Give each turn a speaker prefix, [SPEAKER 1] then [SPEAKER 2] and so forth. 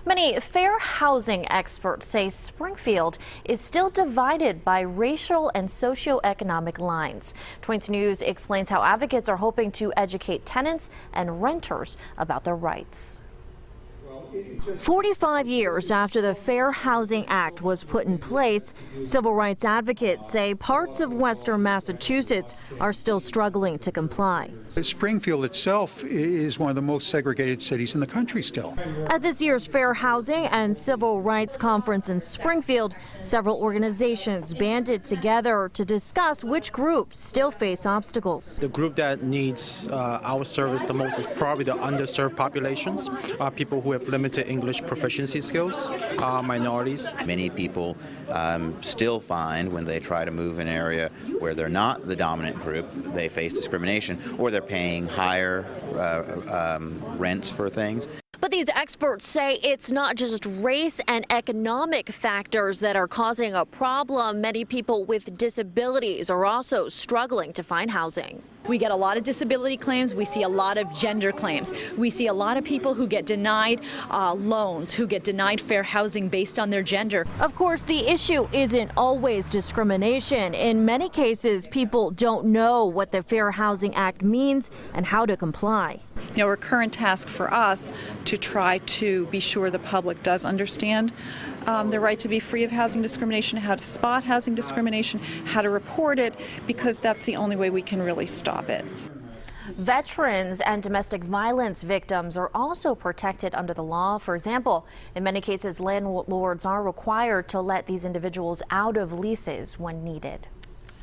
[SPEAKER 1] Many fair housing experts say Springfield is still divided by racial and socioeconomic lines. 22 News explains how advocates are hoping to educate tenants and renters about their rights.
[SPEAKER 2] 45 years after the Fair Housing Act was put in place, civil rights advocates say parts of Western Massachusetts are still struggling to comply.
[SPEAKER 3] Springfield itself is one of the most segregated cities in the country still.
[SPEAKER 2] At this year's Fair Housing and Civil Rights Conference in Springfield, several organizations banded together to discuss which groups still face obstacles.
[SPEAKER 4] The group that needs our service the most is probably the underserved populations, people who have limited English proficiency skills, minorities.
[SPEAKER 5] Many people still find when they try to move an area where they're not the dominant group, they face discrimination, or they're paying higher rents for things.
[SPEAKER 1] But these experts say it's not just race and economic factors that are causing a problem. Many people with disabilities are also struggling to find housing.
[SPEAKER 6] We get a lot of disability claims. We see a lot of gender claims. We see a lot of people who get denied loans, who get denied fair housing based on their gender.
[SPEAKER 2] Of course, the issue isn't always discrimination. In many cases, people don't know what the Fair Housing Act means and how to comply.
[SPEAKER 7] You know, a current task for us to try to be sure the public does understand the right to be free of housing discrimination, how to spot housing discrimination, how to report it, because that's the only way we can really stop it.
[SPEAKER 1] Veterans and domestic violence victims are also protected under the law. For example, in many cases, landlords are required to let these individuals out of leases when needed.